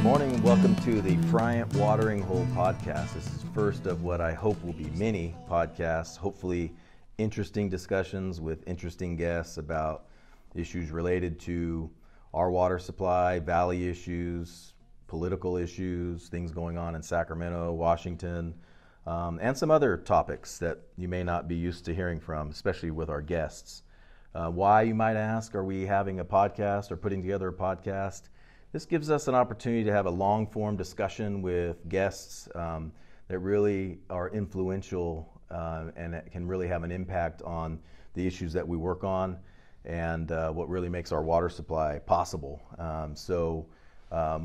Good morning and welcome to the Friant Watering Hole podcast. This is first of what I hope will be many podcasts, hopefully interesting discussions with interesting guests about issues related to our water supply, valley issues, political issues, things going on in Sacramento, Washington, and some other topics that you may not be used to hearing from, especially with our guests. Why, you might ask, are we having a podcast or putting together a podcast? This gives us an opportunity to have a long-form discussion with guests that really are influential and that can really have an impact on the issues that we work on and what really makes our water supply possible. So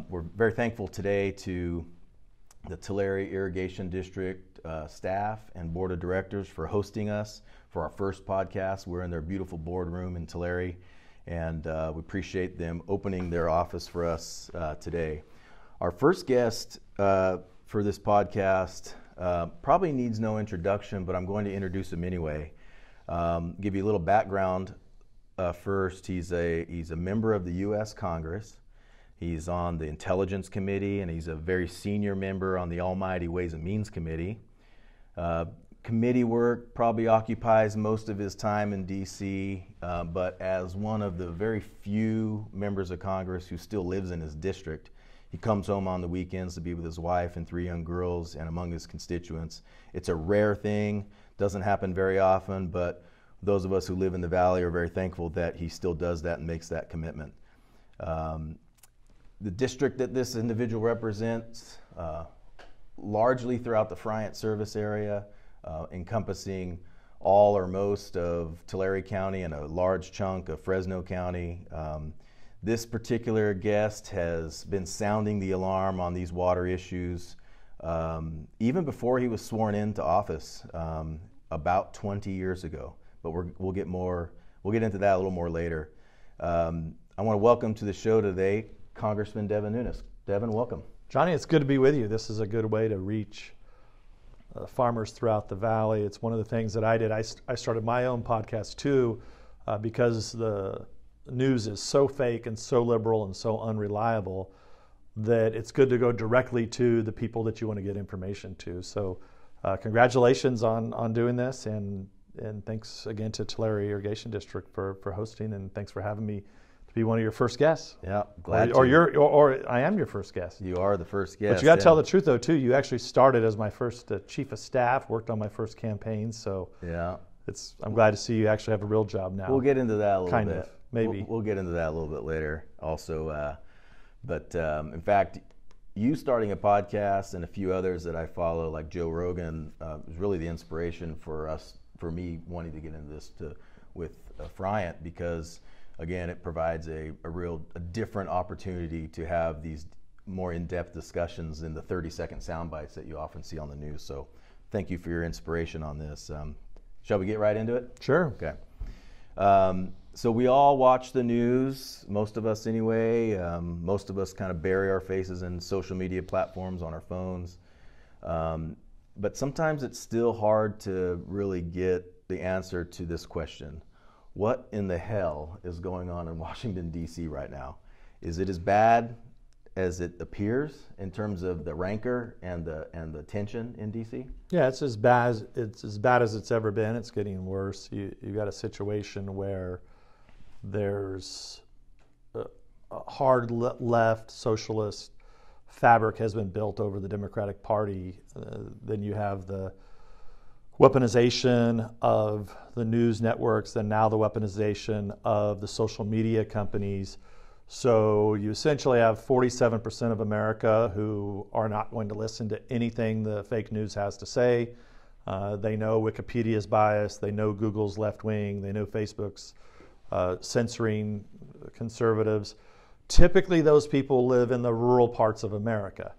we're very thankful today to the Tulare Irrigation District staff and board of directors for hosting us for our first podcast. We're in their beautiful boardroom in Tulare, and we appreciate them opening their office for us today. Our first guest for this podcast probably needs no introduction, but I'm going to introduce him anyway. Give you a little background first. He's a member of the U.S. Congress. He's on the Intelligence Committee, and he's a very senior member on the Almighty Ways and Means Committee. Committee work probably occupies most of his time in D.C., but as one of the very few members of Congress who still lives in his district, he comes home on the weekends to be with his wife and 3 young girls and among his constituents. It's a rare thing, doesn't happen very often, but those of us who live in the Valley are very thankful that he still does that and makes that commitment. The district that this individual represents, largely throughout the Friant service area, encompassing all or most of Tulare County and a large chunk of Fresno County. This particular guest has been sounding the alarm on these water issues even before he was sworn into office about 20 years ago. But we'll get into that a little more later. I want to welcome to the show today Congressman Devin Nunes. Devin, welcome. Johnny, it's good to be with you. This is a good way to reach farmers throughout the valley. It's one of the things that I did. I started my own podcast too because the news is so fake and so liberal and so unreliable that it's good to go directly to the people that you want to get information to. So congratulations on doing this, and thanks again to Tulare Irrigation District for hosting, and thanks for having me to be one of your first guests. Yeah, glad to. Or I am your first guest. You are the first guest. But you got to tell the truth though too. You actually started as my first chief of staff, worked on my first campaign. So yeah, I'm glad to see you actually have a real job now. We'll get into that a little bit. Kind of, maybe. We'll get into that a little bit later also. But in fact, you starting a podcast and a few others that I follow, like Joe Rogan, was really the inspiration for me wanting to get into this with Friant, because again, it provides a different opportunity to have these more in-depth discussions than the 30-second sound bites that you often see on the news. So thank you for your inspiration on this. Shall we get right into it? Sure. Okay. So we all watch the news, most of us anyway. Most of us kind of bury our faces in social media platforms on our phones. But sometimes it's still hard to really get the answer to this question. What in the hell is going on in Washington, D.C. right now? Is it as bad as it appears in terms of the rancor and the tension in D.C.? Yeah, it's as bad as it's ever been. It's getting worse. You got a situation where there's a hard left socialist fabric has been built over the Democratic Party. Then you have the weaponization of the news networks, and now the weaponization of the social media companies. So you essentially have 47% of America who are not going to listen to anything the fake news has to say. They know Wikipedia's biased, they know Google's left wing, they know Facebook's censoring conservatives. Typically those people live in the rural parts of America.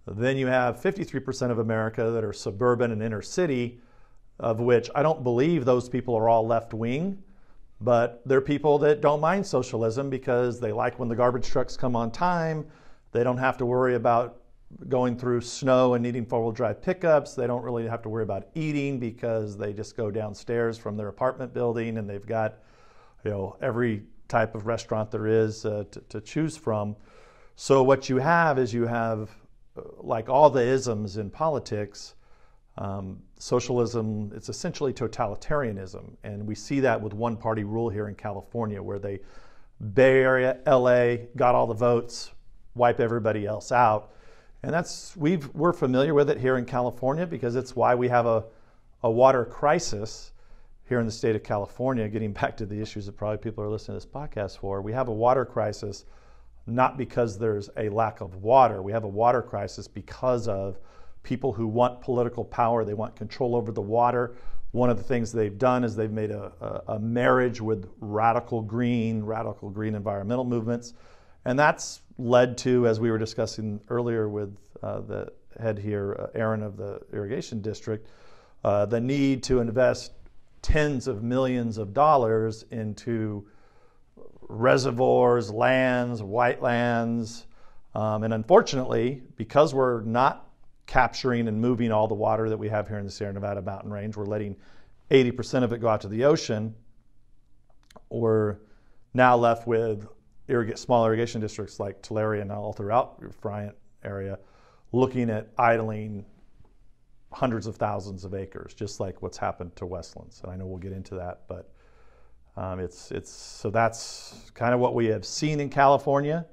Then you have 53% of America that are suburban and inner city, of which I don't believe those people are all left-wing, but they're people that don't mind socialism because they like when the garbage trucks come on time. They don't have to worry about going through snow and needing four-wheel drive pickups. They don't really have to worry about eating because they just go downstairs from their apartment building and they've got, every type of restaurant there is to choose from. So what you have is like all the isms in politics, socialism, it's essentially totalitarianism. And we see that with one-party rule here in California, where they, Bay Area, LA, got all the votes, wipe everybody else out. And we're familiar with it here in California, because it's why we have a water crisis here in the state of California. Getting back to the issues that probably people are listening to this podcast for, we have a water crisis not because there's a lack of water. We have a water crisis because of people who want political power. They want control over the water. One of the things they've done is they've made a marriage with radical green environmental movements. And that's led to, as we were discussing earlier with the head here, Aaron of the irrigation district, the need to invest tens of millions of dollars into reservoirs, lands, whitelands. And unfortunately, because we're not capturing and moving all the water that we have here in the Sierra Nevada mountain range, we're letting 80% of it go out to the ocean. We're now left with small irrigation districts like Tulare and all throughout your Friant area looking at idling hundreds of thousands of acres, just like what's happened to Westlands. And I know we'll get into that, but so that's kind of what we have seen in California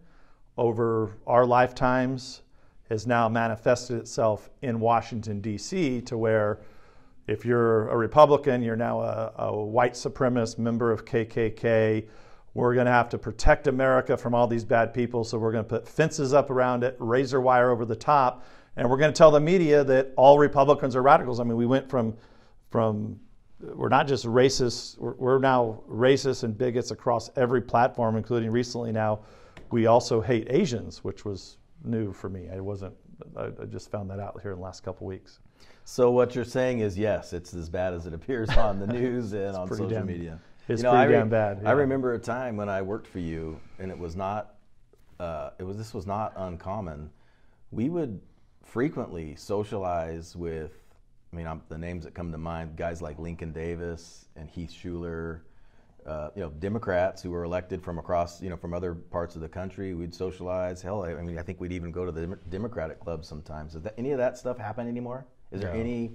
over our lifetimes, has now manifested itself in Washington, D.C., to where if you're a Republican, you're now a white supremacist member of KKK. We're going to have to protect America from all these bad people, so we're going to put fences up around it, razor wire over the top, and we're going to tell the media that all Republicans are radicals. I mean, we went from we're not just racist, we're now racist and bigots across every platform, including recently now we also hate Asians, which was new for me. I just found that out here in the last couple of weeks. So what you're saying is, yes, it's as bad as it appears on the news and on social media. It's pretty damn bad. Yeah. I remember a time when I worked for you, and this was not uncommon. We would frequently socialize with, the names that come to mind, guys like Lincoln Davis and Heath Shuler, Democrats who were elected from across, from other parts of the country. We'd socialize. Hell, I think we'd even go to the Democratic club sometimes. Does any of that stuff happen anymore? Is there any?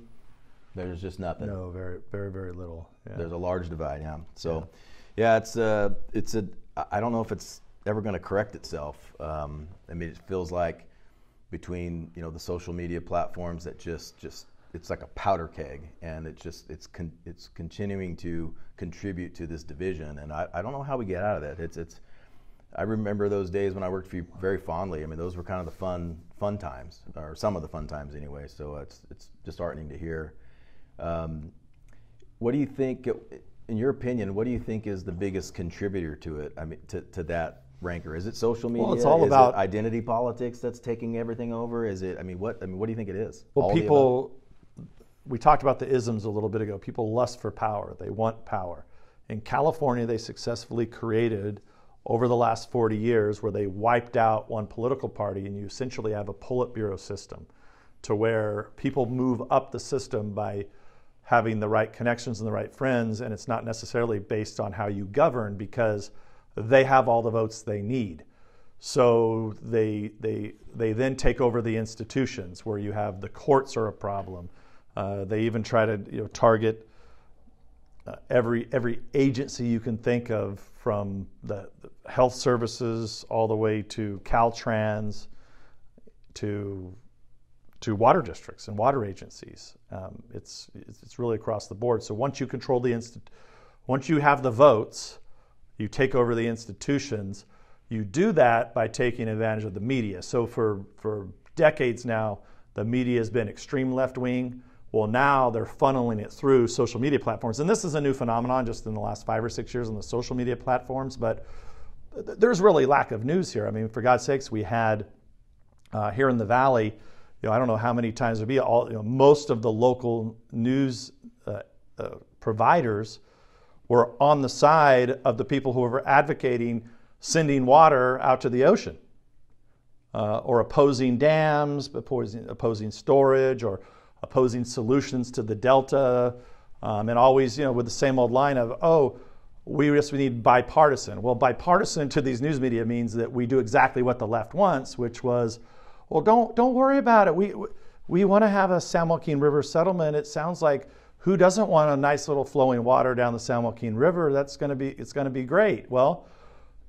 There's just nothing. No, very, very, very little. Yeah. There's a large divide, yeah. So, yeah, I don't know if it's ever going to correct itself. It feels like between the social media platforms that just it's like a powder keg, and it's continuing to contribute to this division, and I don't know how we get out of that. I remember those days when I worked for you very fondly. Those were kind of the fun times, or some of the fun times anyway. So it's disheartening to hear. What do you think, in your opinion, what do you think is the biggest contributor to it? To that ranker? Is it social media? Well, it's all about identity politics that's taking everything over. Is it? What do you think it is? Well, we talked about the isms a little bit ago. People lust for power. They want power. In California, they successfully created over the last 40 years where they wiped out one political party, and you essentially have a Politburo system to where people move up the system by having the right connections and the right friends, and it's not necessarily based on how you govern, because they have all the votes they need. So they then take over the institutions, where you have the courts are a problem. They even try to target every agency you can think of, from the health services all the way to Caltrans to water districts and water agencies. It's really across the board. So once you control once you have the votes, you take over the institutions. You do that by taking advantage of the media. So for decades now, the media has been extreme left-wing. Well, now they're funneling it through social media platforms. And this is a new phenomenon just in the last 5 or 6 years on the social media platforms. But there's really lack of news here. For God's sakes, we had here in the Valley, I don't know how many times it'd be, most of the local news providers were on the side of the people who were advocating sending water out to the ocean, or opposing dams, opposing storage, or opposing solutions to the Delta, and always, with the same old line of, we need bipartisan. Well, bipartisan to these news media means that we do exactly what the left wants, which was, well, don't worry about it. We want to have a San Joaquin River settlement. It sounds like, who doesn't want a nice little flowing water down the San Joaquin River? It's going to be great. Well,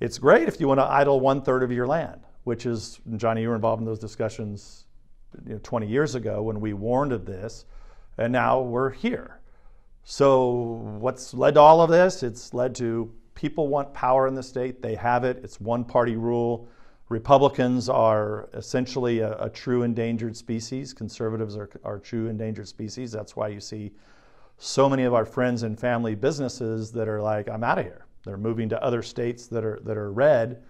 it's great if you want to idle 1/3 of your land, which is, Johnny, you were involved in those discussions 20 years ago when we warned of this, and now we're here. So what's led to all of this? It's led to people want power in the state. They have it. It's one-party rule. Republicans are essentially a true endangered species. Conservatives are true endangered species. That's why you see so many of our friends and family businesses that are like, I'm out of here. They're moving to other states that are red,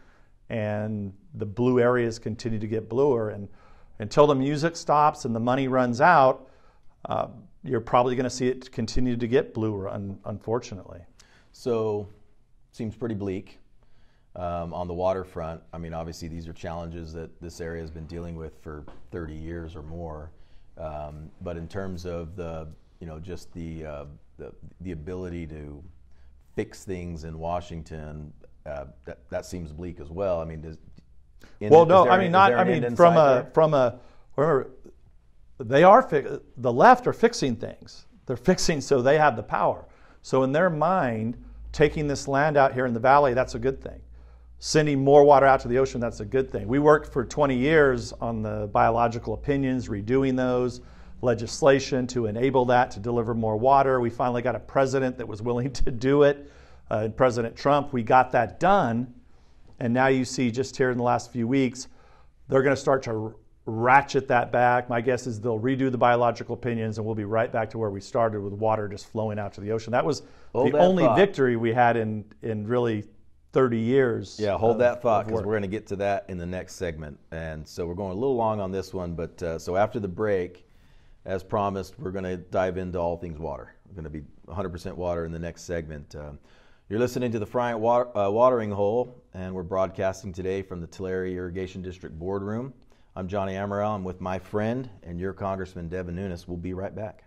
and the blue areas continue to get bluer. And until the music stops and the money runs out, you're probably going to see it continue to get bluer, unfortunately. So, seems pretty bleak on the waterfront. I mean, obviously these are challenges that this area has been dealing with for 30 years or more. But in terms of just the ability to fix things in Washington, that seems bleak as well. I mean, remember, the left are fixing things. They're fixing so they have the power. So in their mind, taking this land out here in the valley, that's a good thing. Sending more water out to the ocean, that's a good thing. We worked for 20 years on the biological opinions, redoing those, legislation to enable that, to deliver more water. We finally got a president that was willing to do it, President Trump. We got that done. And now you see just here in the last few weeks, they're going to start to ratchet that back. My guess is they'll redo the biological opinions and we'll be right back to where we started with water just flowing out to the ocean. That was the only victory we had in really 30 years. Yeah, hold that thought, because we're going to get to that in the next segment. And so we're going a little long on this one, but so after the break, as promised, we're going to dive into all things water. We're going to be 100% water in the next segment. You're listening to the Friant Watering Hole, and we're broadcasting today from the Tulare Irrigation District Boardroom. I'm Johnny Amaral. I'm with my friend and your Congressman Devin Nunes. We'll be right back.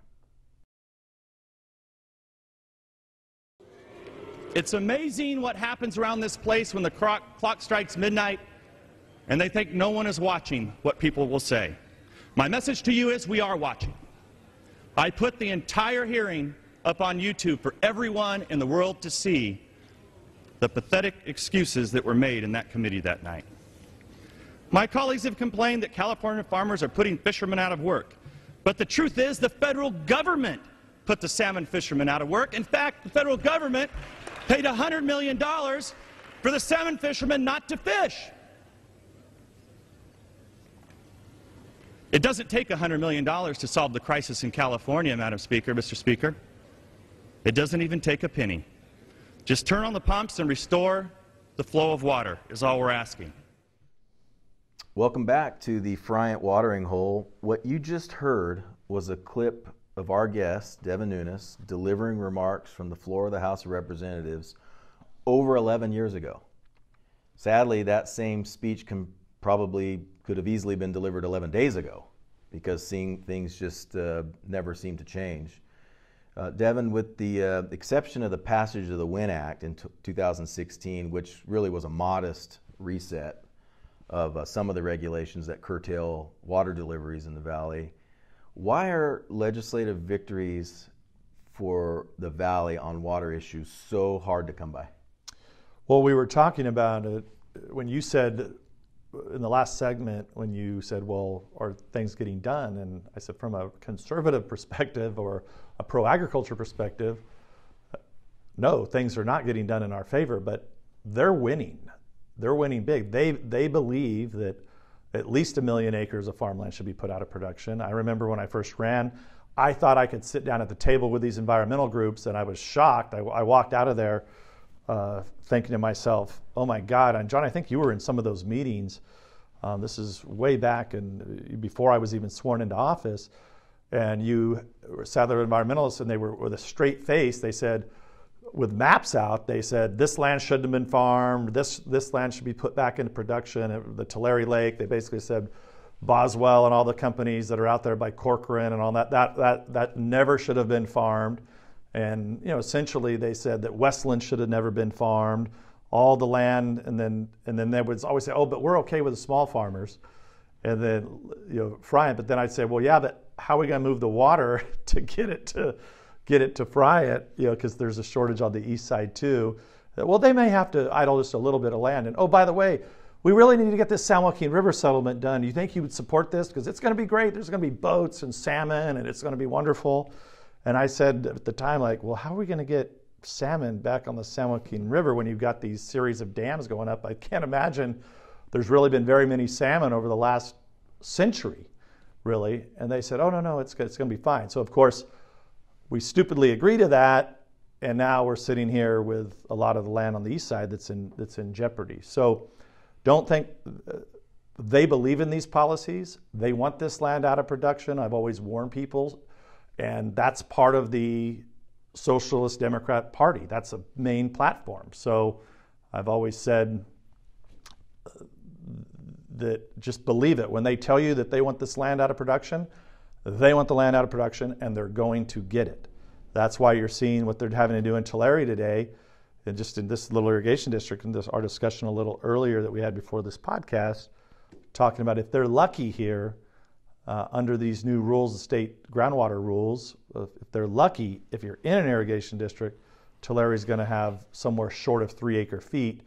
It's amazing what happens around this place when the clock strikes midnight and they think no one is watching what people will say. My message to you is we are watching. I put the entire hearing up on YouTube for everyone in the world to see the pathetic excuses that were made in that committee that night. My colleagues have complained that California farmers are putting fishermen out of work. But the truth is the federal government put the salmon fishermen out of work. In fact, the federal government paid $100 million for the salmon fishermen not to fish. It doesn't take $100 million to solve the crisis in California, Madam Speaker, Mr. Speaker. It doesn't even take a penny. Just turn on the pumps and restore the flow of water is all we're asking. Welcome back to the Friant Watering Hole. What you just heard was a clip of our guest, Devin Nunes, delivering remarks from the floor of the House of Representatives over 11 years ago. Sadly, that same speech could have easily been delivered 11 days ago, because things just never seem to change. Devin, with the exception of the passage of the WIN Act in 2016, which really was a modest reset of some of the regulations that curtail water deliveries in the valley, why are legislative victories for the valley on water issues so hard to come by? Well, we were talking about it when you said, in the last segment, when you said, well, are things getting done? And I said, from a conservative perspective or a pro-agriculture perspective, no, things are not getting done in our favor, but they're winning. They're winning big. They believe that at least 1 million acres of farmland should be put out of production. I remember when I first ran, I thought I could sit down at the table with these environmental groups, and I was shocked. I walked out of there thinking to myself, oh my God, and John, I think you were in some of those meetings. This is way back and before I was even sworn into office. And you sat there with environmentalists, and they were with a straight face. They said, with maps out, they said, this land shouldn't have been farmed. This land should be put back into production. The Tulare Lake, they basically said, Boswell and all the companies that are out there by Corcoran and all that never should have been farmed. And essentially they said that Westland should have never been farmed, all the land, and then they would always say, oh, but we're okay with the small farmers. And then Friant, but then I'd say, well, yeah, but how are we going to move the water to get it to Friant? Because there's a shortage on the east side too. Well, they may have to idle just a little bit of land. And oh, by the way, we really need to get this San Joaquin River settlement done. Do you think you would support this? Because it's going to be great. There's going to be boats and salmon, and it's going to be wonderful. And I said at the time, like, well, how are we going to get salmon back on the San Joaquin River when you've got these series of dams going up? I can't imagine there's really been very many salmon over the last century, really. And they said, oh, no, it's going to be fine. So, of course, we stupidly agreed to that. And now we're sitting here with a lot of the land on the east side that's in jeopardy. So don't think they believe in these policies. They want this land out of production. I've always warned people. And that's part of the Socialist Democrat Party. That's a main platform. So I've always said that just believe it. When they tell you that they want this land out of production, they want the land out of production, and they're going to get it. That's why you're seeing what they're having to do in Tulare today, and just in this little irrigation district, and our discussion a little earlier that we had before this podcast, talking about if they're lucky here, under these new rules, the state groundwater rules, if they're lucky, if you're in an irrigation district, Tulare is going to have somewhere short of 3 acre feet,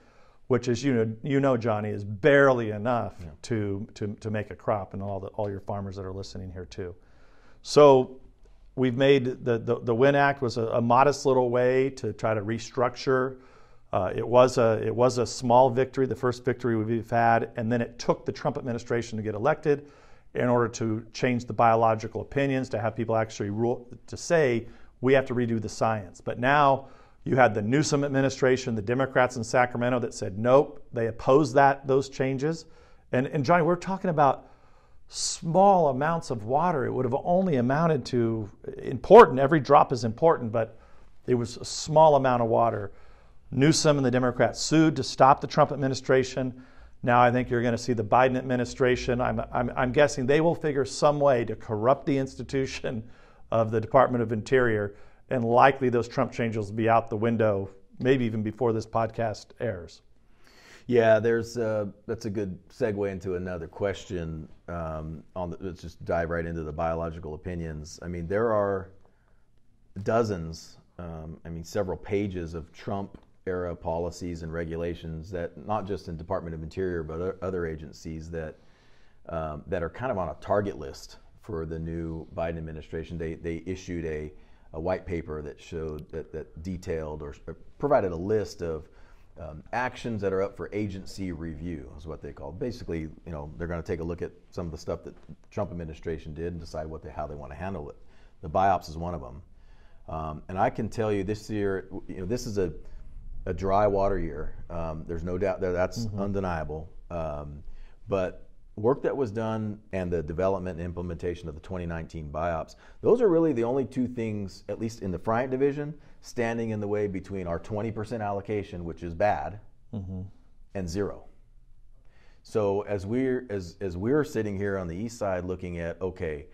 which is, Johnny, is barely enough to make a crop, and all your farmers that are listening here too. So we've made the WIN Act was a modest little way to try to restructure. It was a small victory, the first victory we've had, and then it took the Trump administration to get elected in order to change the biological opinions, to have people actually rule, to say we have to redo the science. But now you had the Newsom administration, the Democrats in Sacramento that said nope, they opposed those changes. And Johnny, we're talking about small amounts of water. It would have only amounted to important. Every drop is important, but it was a small amount of water. Newsom and the Democrats sued to stop the Trump administration. Now I think you're going to see the Biden administration. I'm guessing they will figure some way to corrupt the institution of the Department of Interior, and likely those Trump changes will be out the window, maybe even before this podcast airs. Yeah, that's a good segue into another question. Let's just dive right into the biological opinions. I mean, there are dozens, several pages of Trump-era policies and regulations that, not just in Department of Interior, but other agencies that are kind of on a target list for the new Biden administration. They issued a white paper that showed that detailed or provided a list of actions that are up for agency review, is what they call. Basically, they're going to take a look at some of the stuff that the Trump administration did and decide how they want to handle it. The Biops is one of them. And I can tell you this year, this is a dry water year. There's no doubt that's undeniable. But work that was done and the development and implementation of the 2019 Biops, those are really the only two things, at least in the Friant division, standing in the way between our 20% allocation, which is bad, and zero. So as we're sitting here on the east side looking at, okay,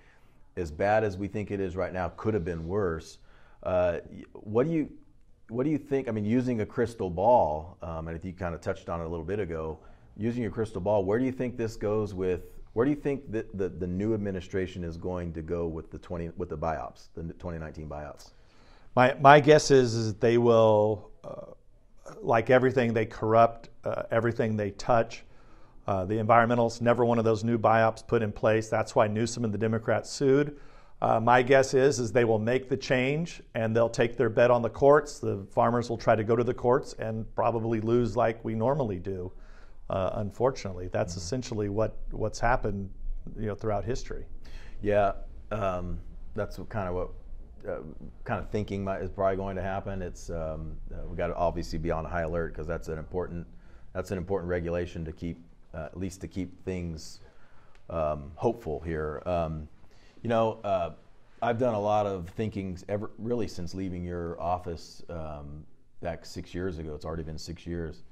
as bad as we think it is right now, could have been worse. What do you think? I mean, using a crystal ball, and if you kind of touched on it a little bit ago, using your crystal ball, where do you think this goes with? Where do you think that the new administration is going to go with the Biops, the 2019 Biops? My guess is that they will, like everything, they corrupt everything they touch. The environmentalists, never one of those new Biops put in place. That's why Newsom and the Democrats sued. My guess is they will make the change and they'll take their bet on the courts. The farmers will try to go to the courts and probably lose like we normally do. Unfortunately, that's essentially what's happened, throughout history. Yeah, that's kind of thinking is probably going to happen. It's we got to obviously be on high alert because that's an important regulation to keep at least to keep things hopeful here. I've done a lot of thinking really since leaving your office back 6 years ago. It's already been 6 years.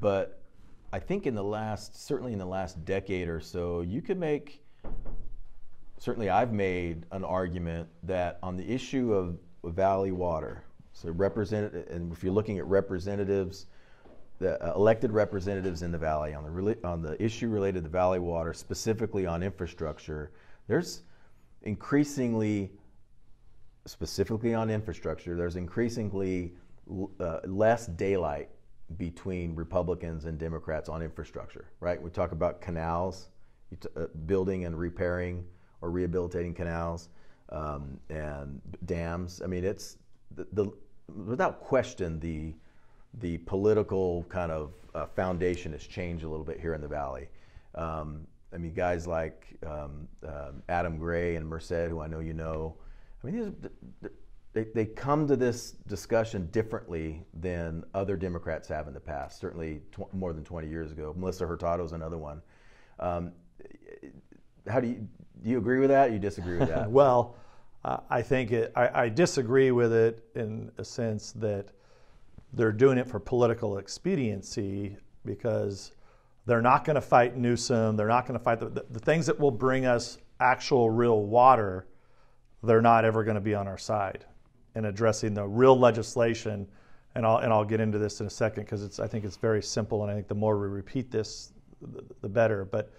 But I think certainly in the last decade or so, you could make certainly I've made an argument that on the issue of valley water, so and if you're looking at representatives, the elected representatives in the valley on the issue related to valley water, specifically on infrastructure, there's increasingly, specifically on infrastructure, there's increasingly less daylight between Republicans and Democrats on infrastructure, right? We talk about canals, building and repairing or rehabilitating canals and dams. I mean, it's without question the political kind of foundation has changed a little bit here in the Valley. I mean, guys like Adam Gray and Merced, who I know you know, I mean, they come to this discussion differently than other Democrats have in the past, certainly more than 20 years ago. Melissa Hurtado is another one. How do you agree with that? Or you disagree with that? Well, I think I disagree with it in a sense that they're doing it for political expediency because they're not going to fight Newsom. They're not going to fight the things that will bring us actual real water. They're not ever going to be on our side in addressing the real legislation. And I'll get into this in a second because I think it's very simple, and I think the more we repeat this, the better. But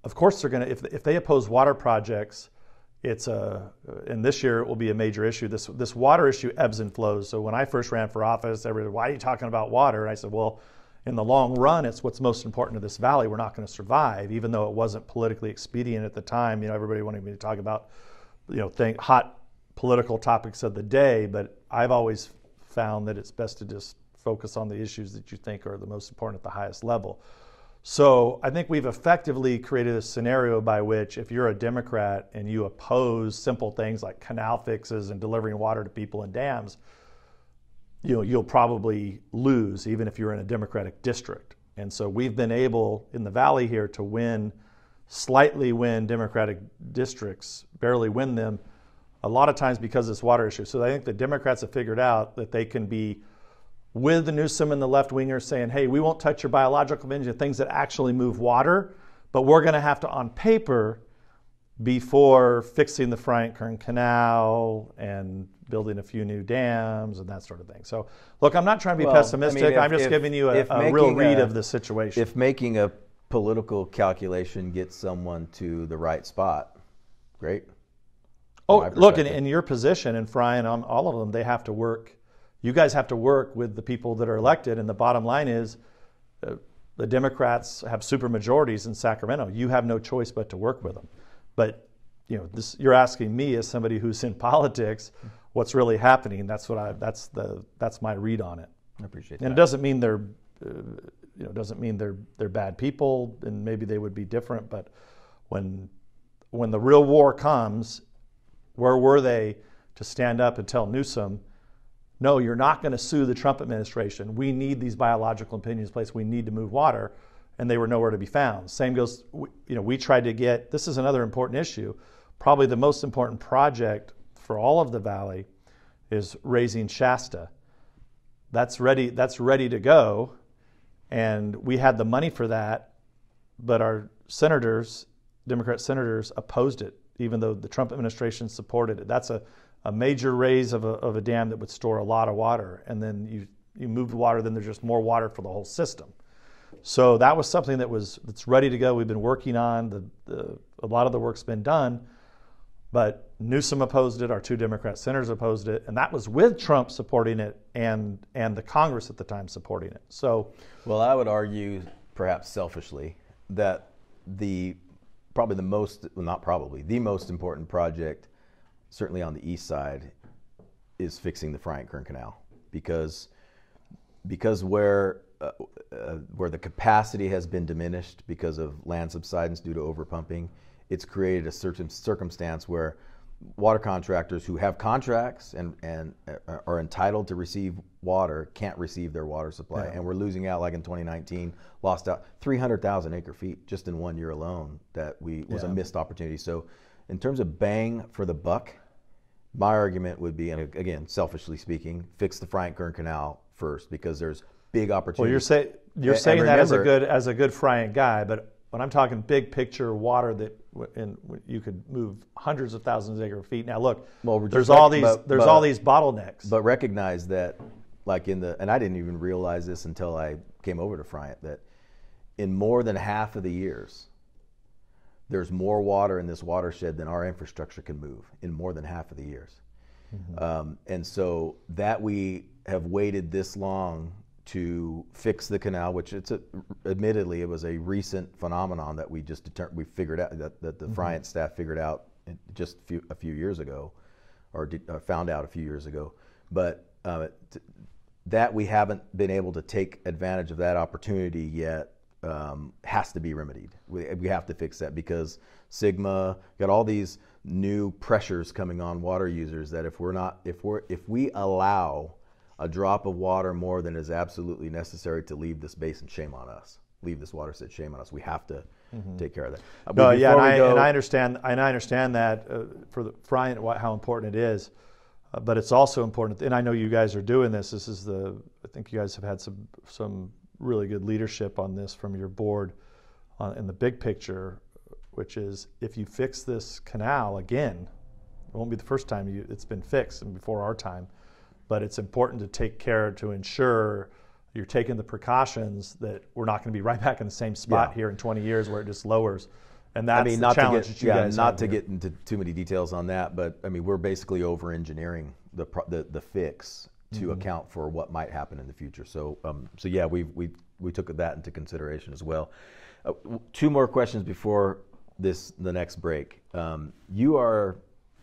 of course they're going to, if they oppose water projects, and this year it will be a major issue. This water issue ebbs and flows. So when I first ran for office, everybody, why are you talking about water? And I said, well, in the long run, it's what's most important to this valley. We're not going to survive, even though it wasn't politically expedient at the time. Everybody wanted me to talk about, hot political topics of the day. But I've always found that it's best to just focus on the issues that you think are the most important at the highest level. So I think we've effectively created a scenario by which if you're a Democrat and you oppose simple things like canal fixes and delivering water to people in dams, you'll probably lose even if you're in a Democratic district. And so we've been able in the Valley here to slightly win Democratic districts, barely win them, a lot of times because of this water issue. So I think the Democrats have figured out that they can be with the Newsom and the left-wingers saying, hey, we won't touch your biological opinion, things that actually move water, but we're going to have to, on paper, before fixing the Friant Canal and building a few new dams and that sort of thing. So, look, I'm not trying to be pessimistic. I'm just giving you a real read of the situation. If making a political calculation gets someone to the right spot, great. Oh, look, in your position, in Friant, on all of them, they have to work. You guys have to work with the people that are elected, and the bottom line is the Democrats have supermajorities in Sacramento. You have no choice but to work with them. But you're asking me as somebody who's in politics, what's really happening? That's my read on it. I appreciate that. And it doesn't mean they're bad people, and maybe they would be different. But when the real war comes, where were they to stand up and tell Newsom, no, you're not going to sue the Trump administration. We need these biological opinions in place. We need to move water. And they were nowhere to be found. Same goes, we tried to get, this is another important issue, probably the most important project for all of the Valley is raising Shasta. That's ready to go. And we had the money for that, but our senators, Democrat senators, opposed it, even though the Trump administration supported it. That's a major raise of a dam that would store a lot of water, and then you move the water, then there's just more water for the whole system. So that was something that's ready to go. We've been working on a lot of the work's been done, but Newsom opposed it. Our two Democrat senators opposed it, and that was with Trump supporting it and the Congress at the time supporting it. So, well, I would argue, perhaps selfishly, that the most important project, certainly on the east side, is fixing the Friant Canal, because where the capacity has been diminished because of land subsidence due to overpumping, it's created a certain circumstance where water contractors who have contracts and are entitled to receive water can't receive their water supply. Yeah. And we're losing out, like in 2019, lost out 300,000 acre feet just in 1 year alone. Was a missed opportunity. So in terms of bang for the buck, my argument would be, and again, selfishly speaking, fix the Friant Canal first, because there's big opportunities. Well, you're saying that as a good Friant guy, but when I'm talking big picture water that you could move hundreds of thousands of acre feet. Now look, there's all these bottlenecks. But recognize that, like and I didn't even realize this until I came over to Friant, that in more than half of the years, there's more water in this watershed than our infrastructure can move in more than half of the years. Mm-hmm. And so that we have waited this long to fix the canal, which admittedly it was a recent phenomenon that we figured out, that the mm-hmm. Friant staff figured out just a few years ago, or found out a few years ago. But that we haven't been able to take advantage of that opportunity yet has to be remedied. We have to fix that, because Sigma got all these new pressures coming on water users that if we allow a drop of water more than is absolutely necessary to leave this basin, shame on us. Leave this water set, shame on us. We have to mm-hmm. take care of that. And I understand that for the Friant, how important it is, but it's also important. And I know you guys are doing this. I think you guys have had some really good leadership on this from your board in the big picture, which is if you fix this canal again, it won't be the first time it's been fixed and before our time, but it's important to take care to ensure you're taking the precautions that we're not going to be right back in the same spot here in 20 years where it just lowers. And that's the challenge that you guys have. Not to get into too many details on that, but I mean, we're basically over-engineering the fix to mm-hmm. account for what might happen in the future. So yeah, we took that into consideration as well. Two more questions before the next break. You are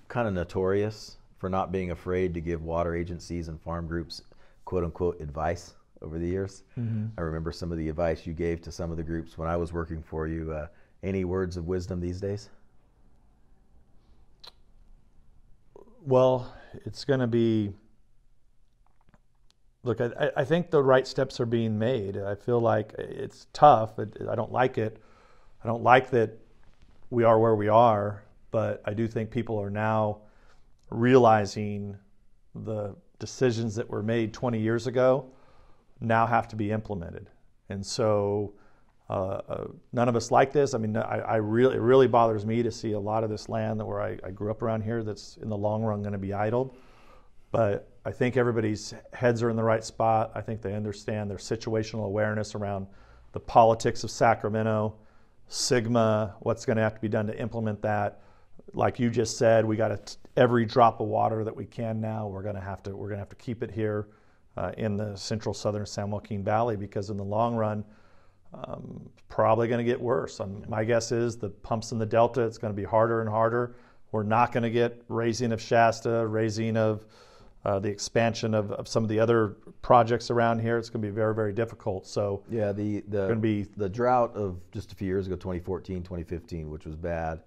kind of notorious for not being afraid to give water agencies and farm groups quote unquote advice over the years. Mm-hmm. I remember some of the advice you gave to some of the groups when I was working for you. Any words of wisdom these days? Well, it's going to be, look, I think the right steps are being made. I feel like it's tough. I don't like it. I don't like that we are where we are, but I do think people are now realizing the decisions that were made 20 years ago now have to be implemented. And so none of us like this. I mean, it really bothers me to see a lot of this land where I grew up around here that's in the long run going to be idled. But I think everybody's heads are in the right spot. I think they understand their situational awareness around the politics of Sacramento, Sigma, what's going to have to be done to implement that. Like you just said, we got every drop of water that we can now. We're going to have to keep it here in the central southern San Joaquin Valley, because in the long run, probably going to get worse. My guess is the pumps in the Delta, it's going to be harder and harder. We're not going to get raising of Shasta, raising of the expansion of some of the other projects around here. It's going to be very, very difficult. So yeah, the drought of just a few years ago, 2014, 2015, which was bad,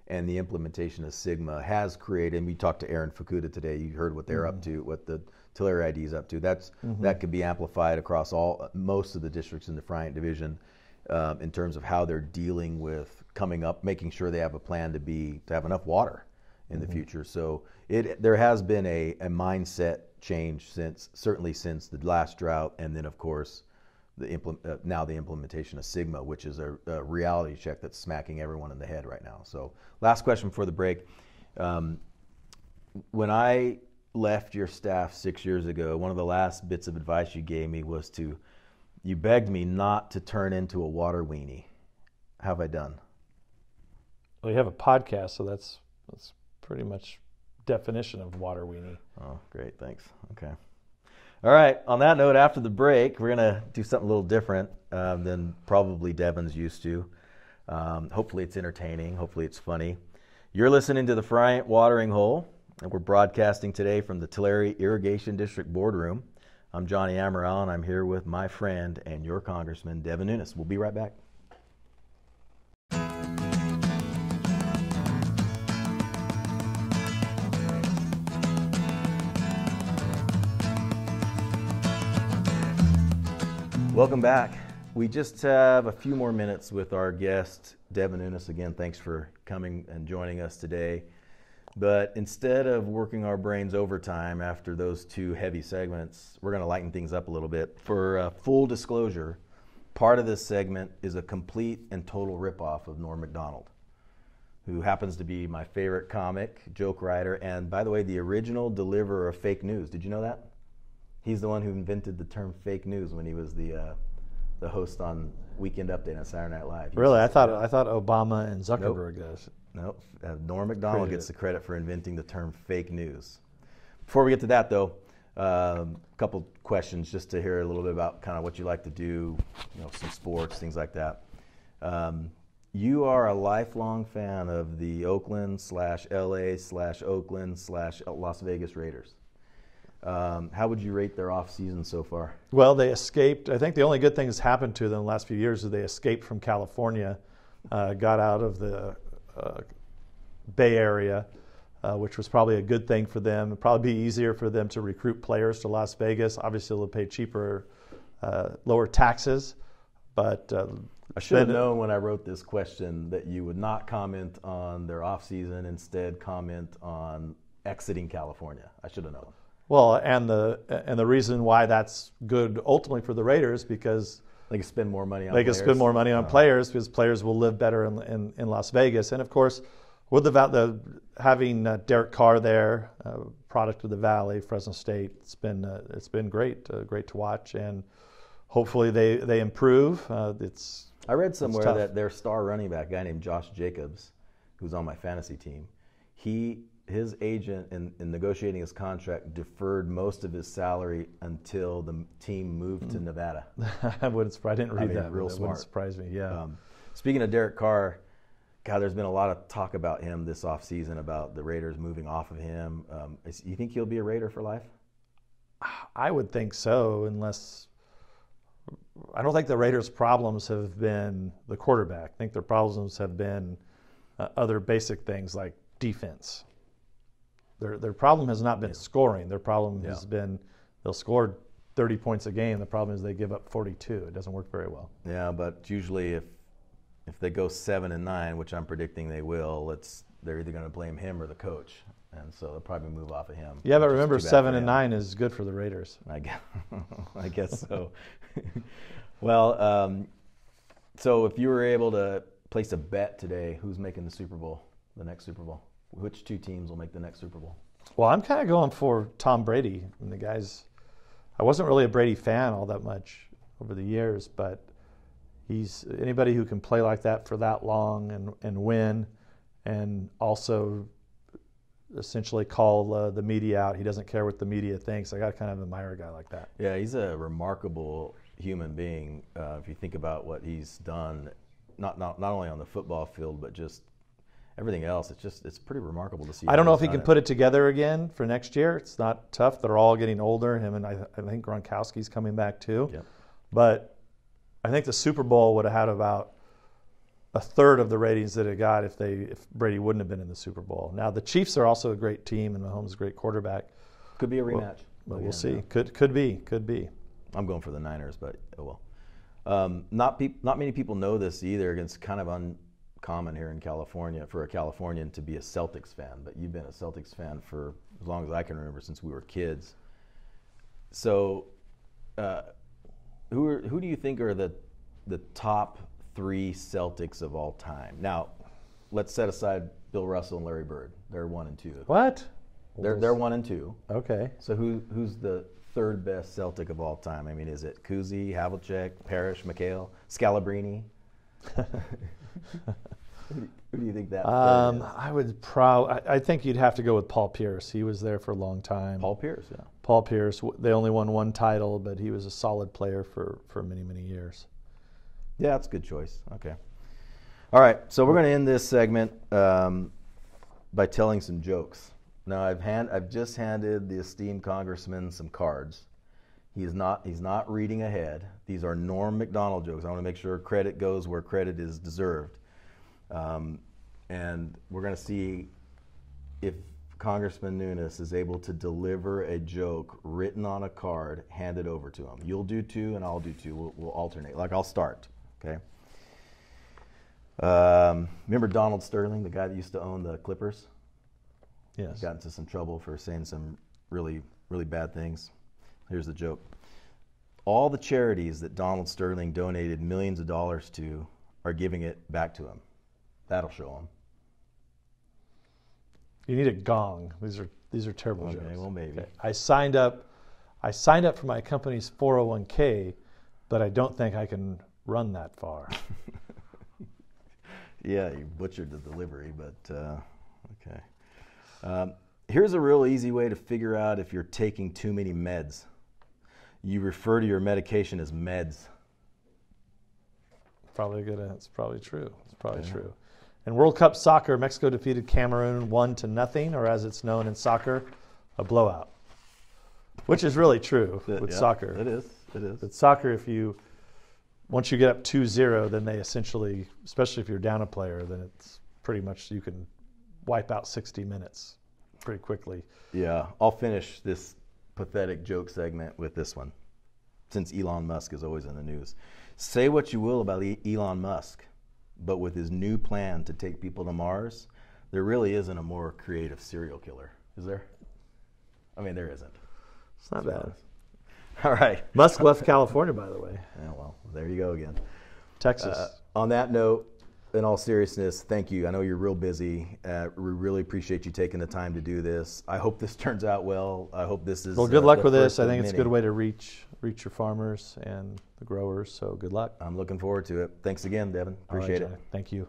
and the implementation of Sigma has created, and we talked to Aaron Fukuda today, you heard what they're mm-hmm. up to, what the Tulare ID is up to. Mm-hmm. That could be amplified across most of the districts in the Friant division in terms of how they're dealing with coming up, making sure they have a plan to have enough water in mm-hmm. the future. So there has been a mindset change certainly since the last drought, and then of course now the implementation of Sigma, which is a reality check that's smacking everyone in the head right now. So last question before the break. When I left your staff 6 years ago, one of the last bits of advice you gave me was you begged me not to turn into a water weenie. How have I done? Well, you have a podcast, so that's pretty much definition of water weenie. Oh, great, thanks. Okay. All right, on that note, after the break, we're going to do something a little different than probably Devin's used to. Hopefully it's entertaining. Hopefully it's funny. You're listening to the Friant Watering Hole, and we're broadcasting today from the Tulare Irrigation District Boardroom. I'm Johnny Amaral, and I'm here with my friend and your Congressman, Devin Nunes. We'll be right back. Welcome back. We just have a few more minutes with our guest, Devin Nunes. Again, thanks for coming and joining us today. But instead of working our brains overtime after those two heavy segments, we're going to lighten things up a little bit. For full disclosure, part of this segment is a complete and total ripoff of Norm Macdonald, who happens to be my favorite comic, joke writer, and by the way, the original deliverer of fake news. Did you know that? He's the one who invented the term fake news when he was the host on Weekend Update on Saturday Night Live. Really? I thought Obama and Zuckerberg does. Nope. Norm Macdonald gets the credit for inventing the term fake news. Before we get to that, though, a couple questions just to hear a little bit about kind of what you like to do, some sports, things like that. You are a lifelong fan of the Oakland/LA/Oakland/Las Vegas Raiders. How would you rate their off season so far? Well, they escaped. I think the only good thing that's happened to them in the last few years is they escaped from California, got out of the Bay Area, which was probably a good thing for them. It'd probably be easier for them to recruit players to Las Vegas. Obviously, they'll pay cheaper, lower taxes. But I should have known when I wrote this question that you would not comment on their offseason, instead comment on exiting California. I should have known. Well, and the reason why that's good ultimately for the Raiders, because they can spend more money on they players. can spend more money on players because players will live better in Las Vegas. And of course, with having Derek Carr there, product of the Valley, Fresno State, it's been great to watch, and hopefully they improve. I read somewhere that their star running back, a guy named Josh Jacobs, who's on my fantasy team, his agent in negotiating his contract deferred most of his salary until the team moved to Nevada. I didn't read that. Real smart. Wouldn't surprise me. Yeah. Speaking of Derek Carr, God, there's been a lot of talk about him this offseason, about the Raiders moving off of him. You think he'll be a Raider for life? I would think so, unless I don't think the Raiders' problems have been the quarterback. I think their problems have been other basic things like defense. Their problem has not been scoring. Their problem has been they'll score 30 points a game. The problem is they give up 42. It doesn't work very well. Yeah, but usually if they go 7-9, which I'm predicting they will, they're either going to blame him or the coach, and so they'll probably move off of him. Yeah, but remember, 7-9 is good for the Raiders. I guess so. Well, so if you were able to place a bet today, who's making the Super Bowl, the next Super Bowl? Which two teams will make the next Super Bowl? Well, I'm kind of going for Tom Brady. I wasn't really a Brady fan all that much over the years, but he's anybody who can play like that for that long and win, and also essentially call the media out. He doesn't care what the media thinks. I got to kind of admire a guy like that. Yeah, he's a remarkable human being. If you think about what he's done, not only on the football field, but just everything else, it's pretty remarkable to see. I don't know if he can put it together again for next year. It's not tough. They're all getting older. Him and I think Gronkowski's coming back too. Yep. But I think the Super Bowl would have had about a third of the ratings that it got if Brady wouldn't have been in the Super Bowl. Now the Chiefs are also a great team, and Mahomes is a great quarterback. Could be a rematch. But we'll see. Could be. I'm going for the Niners, but oh well. Not many people know this either. It's kind of uncommon here in California for a Californian to be a Celtics fan, but you've been a Celtics fan for as long as I can remember, since we were kids. So who do you think are the top 3 Celtics of all time? Now, let's set aside Bill Russell and Larry Bird. They're 1 and 2. What? They're 1 and 2. Okay. So who's the third best Celtic of all time? I mean, is it Cousy, Havlicek, Parrish, McHale, Scalabrine? Who do you think that is? I think you'd have to go with Paul Pierce. He was there for a long time. Paul Pierce, yeah. Paul Pierce. They only won 1 title, but he was a solid player for many, many years. Yeah, that's a good choice. Okay. All right, so we're going to end this segment by telling some jokes. Now, I've just handed the esteemed congressman some cards. He's not reading ahead. These are Norm Macdonald jokes. I want to make sure credit goes where credit is deserved. And we're going to see if Congressman Nunes is able to deliver a joke written on a card, handed over to him. You'll do 2 and I'll do 2. We'll alternate. Like, I'll start, okay? Remember Donald Sterling, the guy that used to own the Clippers? Yes. Got into some trouble for saying some really, really bad things. Here's the joke. all the charities that Donald Sterling donated millions of dollars to are giving it back to him. That'll show him. You need a gong. These are terrible Okay, jokes. well, maybe. Okay. I signed up for my company's 401k, but I don't think I can run that far. Yeah, you butchered the delivery, but okay. Here's a real easy way to figure out if you're taking too many meds. You refer to your medication as meds. It's probably true. It's probably true. In World Cup soccer, Mexico defeated Cameroon 1-0, or as it's known in soccer, a blowout. Which is really true with soccer. It is. With soccer, once you get up 2-0, then they essentially, especially if you're down a player, then it's pretty much you can wipe out 60 minutes pretty quickly. Yeah, I'll finish this pathetic joke segment with this one, since Elon Musk is always in the news. Say what you will about Elon Musk, but with his new plan to take people to Mars, there really isn't a more creative serial killer, is there? I mean, there isn't. It's not bad. All right. Musk left California, by the way. Yeah, well, there you go again. Texas. On that note, in all seriousness, thank you. I know you're real busy. We really appreciate you taking the time to do this. I hope this turns out well. I hope this is. Well, good luck with this. I think it's a good way to reach your farmers and the growers. So good luck. I'm looking forward to it. Thanks again, Devin. Appreciate it. Johnny. Thank you.